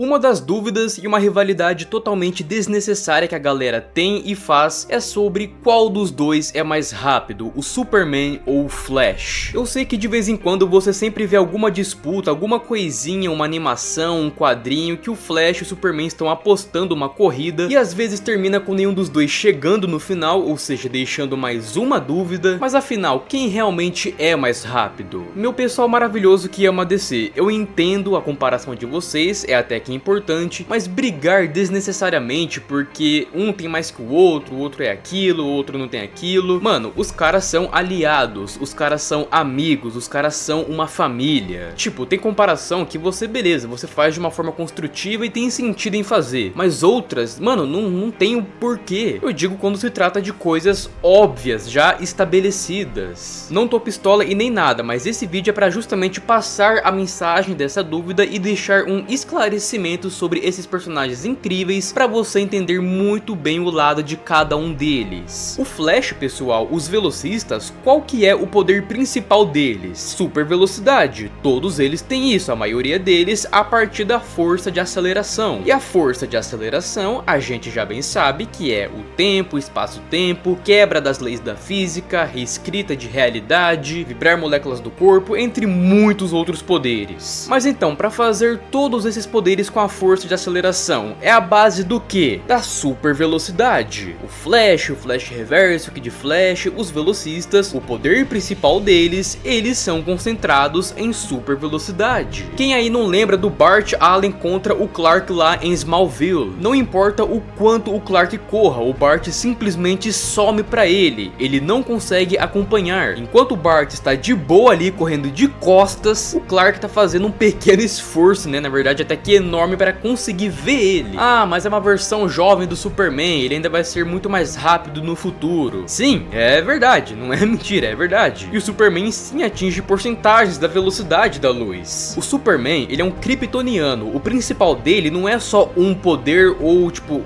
Uma das dúvidas e uma rivalidade totalmente desnecessária que a galera tem e faz é sobre qual dos dois é mais rápido, o Superman ou o Flash. Eu sei que de vez em quando você sempre vê alguma disputa, alguma coisinha, uma animação, um quadrinho que o Flash e o Superman estão apostando uma corrida e às vezes termina com nenhum dos dois chegando no final, ou seja, deixando mais uma dúvida. Mas afinal, quem realmente é mais rápido? Meu pessoal maravilhoso que ama DC, eu entendo a comparação de vocês, é até que importante, mas brigar desnecessariamente porque um tem mais que o outro é aquilo, o outro não tem aquilo. Mano, os caras são aliados, os caras são amigos, os caras são uma família. Tipo, tem comparação que você, beleza, você faz de uma forma construtiva e tem sentido em fazer, mas outras, mano, não tem o porquê. Eu digo quando se trata de coisas óbvias, já estabelecidas. Não tô pistola e nem nada, mas esse vídeo é pra justamente passar a mensagem dessa dúvida e deixar um esclarecimento sobre esses personagens incríveis para você entender muito bem o lado de cada um deles. O Flash, pessoal, os velocistas, qual que é o poder principal deles? Super velocidade. Todos eles têm isso, a maioria deles a partir da força de aceleração. E a força de aceleração, a gente já bem sabe que é o tempo, espaço-tempo, quebra das leis da física, reescrita de realidade, vibrar moléculas do corpo, entre muitos outros poderes. Mas então, para fazer todos esses poderes com a força de aceleração, é a base do que? Da super velocidade. O Flash Reverso, o Kid Flash, os velocistas, o poder principal deles, eles são concentrados em super velocidade. Quem aí não lembra do Bart Allen contra o Clark lá em Smallville? Não importa o quanto o Clark corra, o Bart simplesmente some pra ele, ele não consegue acompanhar. Enquanto o Bart está de boa ali correndo de costas, o Clark tá fazendo um pequeno esforço, né, na verdade até que enorme, para conseguir ver ele. Ah, mas é uma versão jovem do Superman, ele ainda vai ser muito mais rápido no futuro. Sim, é verdade, não é mentira, é verdade. E o Superman sim atinge porcentagens da velocidade da luz. O Superman, ele é um kryptoniano, o principal dele não é só um poder ou tipo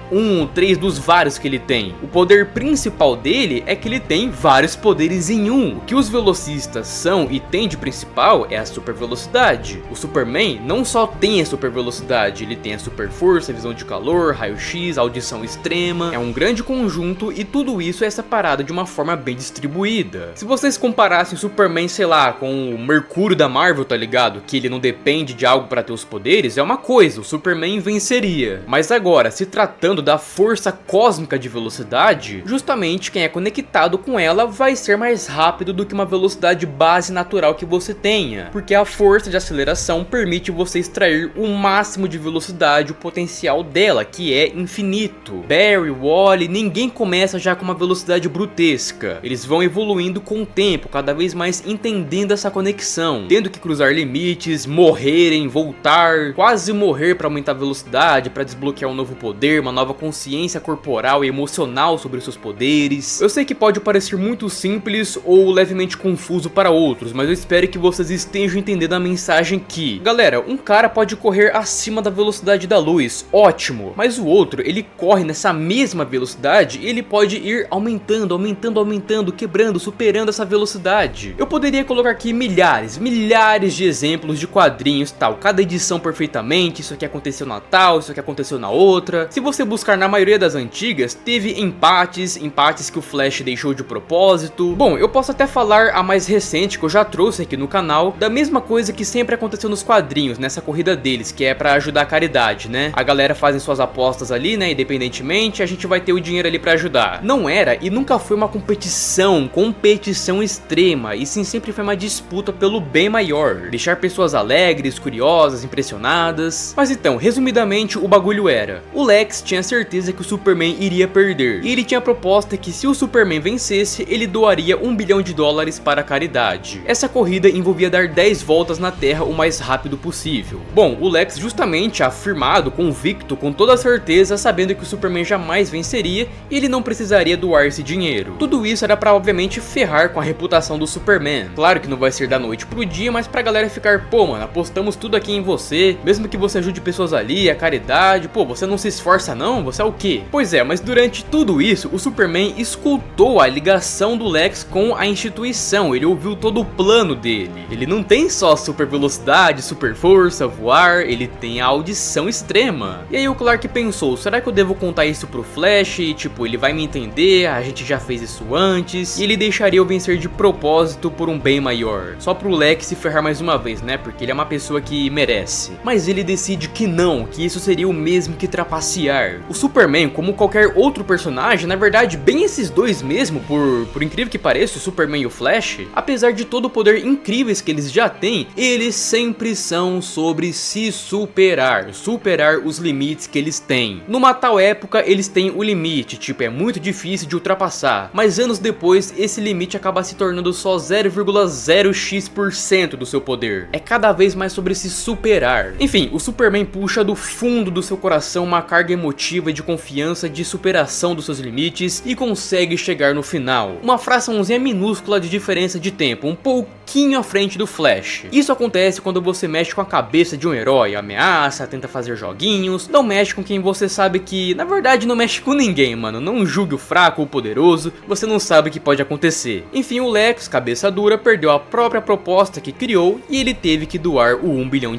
três dos vários que ele tem. O poder principal dele é que ele tem vários poderes em um. O que os velocistas são e tem de principal é a super velocidade. O Superman não só tem a super velocidade, ele tem a super força, visão de calor, raio-x, audição extrema, é um grande conjunto e tudo isso é separado de uma forma bem distribuída. Se vocês comparassem o Superman, sei lá, com o Mercúrio da Marvel, tá ligado? Que ele não depende de algo para ter os poderes, é uma coisa, o Superman venceria. Mas agora, se tratando da força cósmica de velocidade, justamente quem é conectado com ela vai ser mais rápido do que uma velocidade base natural que você tenha, porque a força de aceleração permite você extrair o máximo de velocidade, o potencial dela, que é infinito. Barry, Wally, ninguém começa já com uma velocidade brutesca. Eles vão evoluindo com o tempo, cada vez mais entendendo essa conexão, tendo que cruzar limites, morrerem, voltar, quase morrer para aumentar a velocidade, para desbloquear um novo poder, uma nova consciência corporal e emocional sobre os seus poderes. Eu sei que pode parecer muito simples ou levemente confuso para outros, mas eu espero que vocês estejam entendendo a mensagem que, galera, um cara pode correr acima da velocidade da luz, ótimo, mas o outro, ele corre nessa mesma velocidade e ele pode ir aumentando, quebrando, superando essa velocidade. Eu poderia colocar aqui milhares de exemplos de quadrinhos tal, cada edição perfeitamente, isso aqui aconteceu na tal, isso aqui aconteceu na outra. Se você buscar na maioria das antigas, teve empates que o Flash deixou de propósito. Bom, eu posso até falar a mais recente que eu já trouxe aqui no canal, da mesma coisa que sempre aconteceu nos quadrinhos, nessa corrida deles, que é pra ajudar a caridade, né? A galera fazem suas apostas ali, né, independentemente, a gente vai ter o dinheiro ali pra ajudar. Não era e nunca foi uma competição extrema, e sim sempre foi uma disputa pelo bem maior, deixar pessoas alegres, curiosas, impressionadas. Mas então, resumidamente, o bagulho era, o Lex tinha certeza que o Superman iria perder, e ele tinha a proposta que se o Superman vencesse, ele doaria $1 bilhão para a caridade. Essa corrida envolvia dar 10 voltas na Terra o mais rápido possível. Bom, o Lex justamente afirmado, convicto, com toda certeza, sabendo que o Superman jamais venceria e ele não precisaria doar esse dinheiro. Tudo isso era pra obviamente ferrar com a reputação do Superman. Claro que não vai ser da noite pro dia, mas pra galera ficar, pô mano, apostamos tudo aqui em você, mesmo que você ajude pessoas ali, a caridade, pô, você não se esforça não? Você é o quê? Pois é, mas durante tudo isso, o Superman escutou a ligação do Lex com a instituição, ele ouviu todo o plano dele. Ele não tem só super velocidade, super força, voar, ele tem audição extrema. E aí o Clark pensou, será que eu devo contar isso pro Flash? E, tipo, ele vai me entender, a gente já fez isso antes. E ele deixaria eu vencer de propósito por um bem maior. Só pro Lex se ferrar mais uma vez, né? Porque ele é uma pessoa que merece. Mas ele decide que não, que isso seria o mesmo que trapacear. O Superman, como qualquer outro personagem, na verdade, bem esses dois mesmo, por incrível que pareça, o Superman e o Flash, apesar de todo o poder incríveis que eles já têm, eles sempre são sobre se superar os limites que eles têm. Numa tal época, eles têm o limite, tipo, é muito difícil de ultrapassar, mas anos depois, esse limite acaba se tornando só 0,0x% do seu poder. É cada vez mais sobre se superar. Enfim, o Superman puxa do fundo do seu coração uma carga emotiva de confiança, de superação dos seus limites e consegue chegar no final. Uma fraçãozinha minúscula de diferença de tempo, um pouquinho à frente do Flash. Isso acontece quando você mexe com a cabeça de um herói, ameaça, tenta fazer joguinhos, não mexe com quem você sabe que, na verdade, não mexe com ninguém, mano. Não julgue o fraco ou o poderoso, você não sabe o que pode acontecer. Enfim, o Lex, cabeça dura, perdeu a própria proposta que criou e ele teve que doar o $1 bilhão.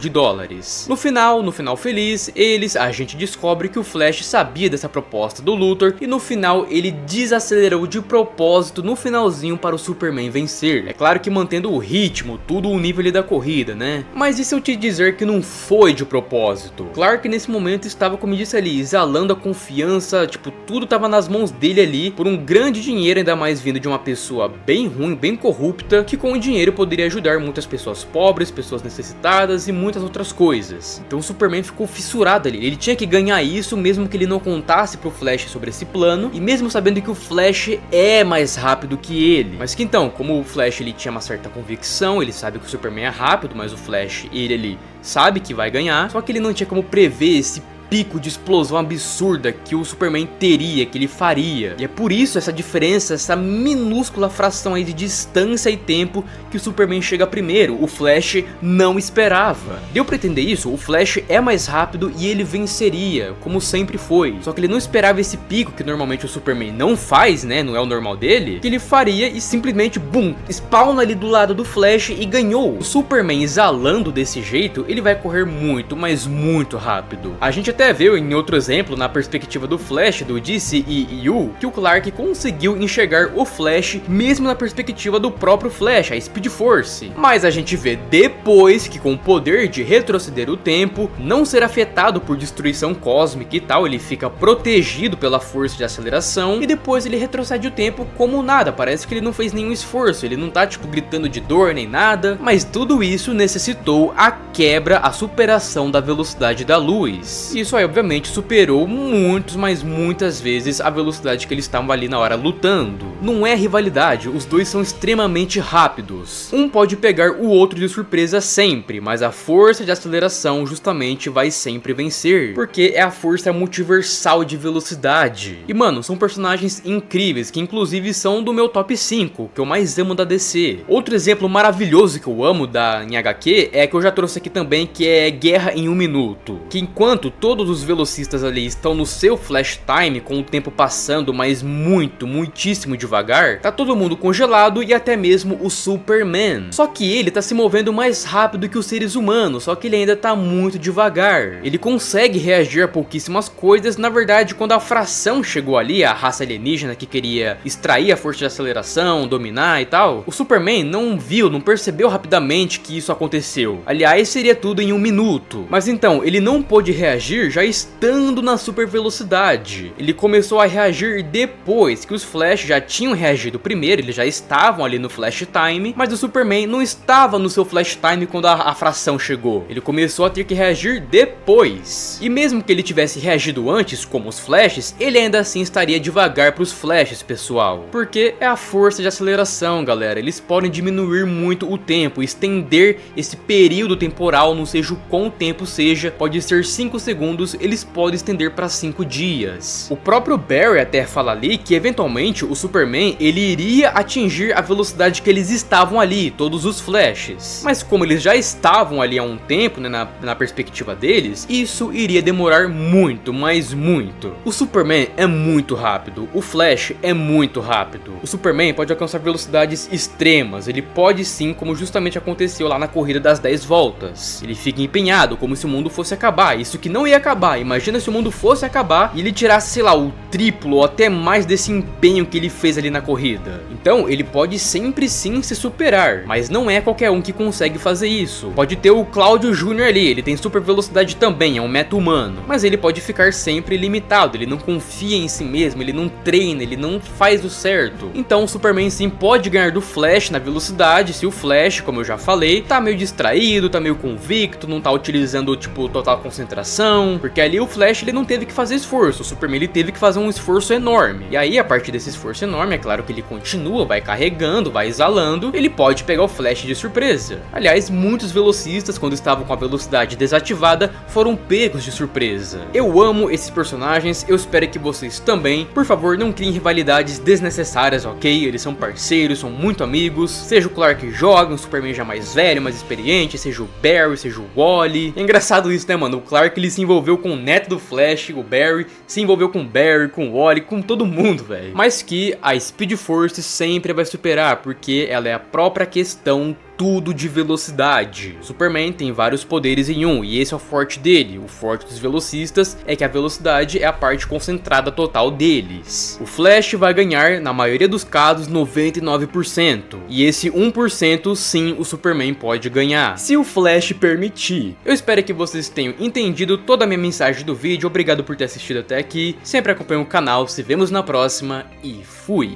No final feliz, a gente descobre que o Flash sabia dessa proposta do Luthor e no final ele desacelerou de propósito no finalzinho para o Superman vencer. É claro que mantendo o ritmo, tudo o nível ali da corrida, né? Mas e se eu te dizer que não foi de propósito? Clark nesse momento estava, como eu disse ali, exalando a confiança, tipo, tudo tava nas mãos dele ali, por um grande dinheiro, ainda mais vindo de uma pessoa bem ruim, bem corrupta, que com o dinheiro poderia ajudar muitas pessoas pobres, pessoas necessitadas e muitas outras coisas. Então o Superman ficou fissurado ali, ele tinha que ganhar isso mesmo que ele não contasse pro Flash sobre esse plano, e mesmo sabendo que o Flash é mais rápido que ele. Mas que então, como o Flash ele tinha uma certa convicção, ele sabe que o Superman é rápido, mas o Flash, ele sabe que vai ganhar, só que ele não tinha como prever esse pico de explosão absurda que o Superman teria, que ele faria. E é por isso essa diferença, essa minúscula fração aí de distância e tempo que o Superman chega primeiro. O Flash não esperava. Deu pra entender isso? O Flash é mais rápido e ele venceria, como sempre foi. Só que ele não esperava esse pico que normalmente o Superman não faz, né? Não é o normal dele. Que ele faria e simplesmente, bum, spawna ali do lado do Flash e ganhou. O Superman exalando desse jeito, ele vai correr muito, mas muito rápido. A gente até viu em outro exemplo, na perspectiva do Flash, do DCEU, que o Clark conseguiu enxergar o Flash mesmo na perspectiva do próprio Flash, a Speed Force. Mas a gente vê depois que com o poder de retroceder o tempo, não ser afetado por destruição cósmica e tal, ele fica protegido pela força de aceleração e depois ele retrocede o tempo como nada, parece que ele não fez nenhum esforço, ele não tá tipo gritando de dor nem nada, mas tudo isso necessitou a quebra, a superação da velocidade da luz. Isso aí obviamente superou muitas vezes a velocidade que eles estavam ali na hora lutando. Não é rivalidade, os dois são extremamente rápidos. Um pode pegar o outro de surpresa sempre, mas a força de aceleração justamente vai sempre vencer, porque é a força multiversal de velocidade. E mano, são personagens incríveis, que inclusive são do meu top 5, que eu mais amo da DC. Outro exemplo maravilhoso que eu amo em HQ é que eu já trouxe aqui também, que é Guerra em 1 Minuto. Que enquanto todos os velocistas ali estão no seu flash time, com o tempo passando, mas muitíssimo devagar, tá todo mundo congelado e até mesmo o Superman. Só que ele tá se movendo mais rápido que os seres humanos, só que ele ainda tá muito devagar. Ele consegue reagir a pouquíssimas coisas, na verdade quando a fração chegou ali, a raça alienígena que queria extrair a força de aceleração, dominar e tal, o Superman não percebeu rapidamente que isso aconteceu. Aliás, seria tudo em 1 minuto. Mas então, ele não pôde reagir já estando na super velocidade. Ele começou a reagir depois que os Flash já tinham reagido primeiro, eles já estavam ali no Flash Time, mas o Superman não estava no seu Flash Time quando a fração chegou. Ele começou a ter que reagir depois. E mesmo que ele tivesse reagido antes, como os Flashes, ele ainda assim estaria devagar para os Flashes, pessoal. Porque é a força de aceleração, galera. Eles podem diminuir muito o tempo, estender esse período temporal, não seja o quão tempo seja, pode ser 5 segundos segundos, eles podem estender para 5 dias. O próprio Barry até fala ali que eventualmente o Superman ele iria atingir a velocidade que eles estavam ali, todos os Flashes. Mas como eles já estavam ali há um tempo, né, na perspectiva deles, isso iria demorar muito, mas muito. O Superman é muito rápido, o Flash é muito rápido. O Superman pode alcançar velocidades extremas, ele pode sim, como justamente aconteceu lá na corrida das 10 voltas. Ele fica empenhado, como se o mundo fosse acabar, isso que não ia acabar. Imagina se o mundo fosse acabar e ele tirasse, sei lá, o triplo ou até mais desse empenho que ele fez ali na corrida. Então ele pode sempre sim se superar, mas não é qualquer um que consegue fazer isso. Pode ter o Cláudio Jr. ali, ele tem super velocidade também, é um meta-humano, mas ele pode ficar sempre limitado, ele não confia em si mesmo, ele não treina, ele não faz o certo. Então o Superman sim pode ganhar do Flash na velocidade, se o Flash, como eu já falei, tá meio distraído, tá meio convicto, não tá utilizando tipo total concentração, porque ali o Flash ele não teve que fazer esforço, o Superman ele teve que fazer um esforço enorme. E aí a partir desse esforço enorme, é claro que ele continua, vai carregando, vai exalando, ele pode pegar o Flash de surpresa. Aliás, muitos velocistas quando estavam com a velocidade desativada foram pegos de surpresa. Eu amo esses personagens, eu espero que vocês também. Por favor, não criem rivalidades desnecessárias, ok? Eles são parceiros, são muito amigos. Seja o Clark jovem, um Superman já mais velho, mais experiente, seja o Barry, seja o Wally. É engraçado isso, né, mano? O Clark ele se envolveu com o neto do Flash, o Barry, se envolveu com o Barry, com o Wally, com todo mundo, velho. Mas que a Speed Force sempre vai superar, porque ela é a própria questão tudo de velocidade. Superman tem vários poderes em um, e esse é o forte dele. O forte dos velocistas é que a velocidade é a parte concentrada total deles. O Flash vai ganhar, na maioria dos casos, 99%. E esse 1% sim o Superman pode ganhar, se o Flash permitir. Eu espero que vocês tenham entendido toda a minha mensagem do vídeo. Obrigado por ter assistido até aqui. Sempre acompanhe o canal, se vemos na próxima e fui!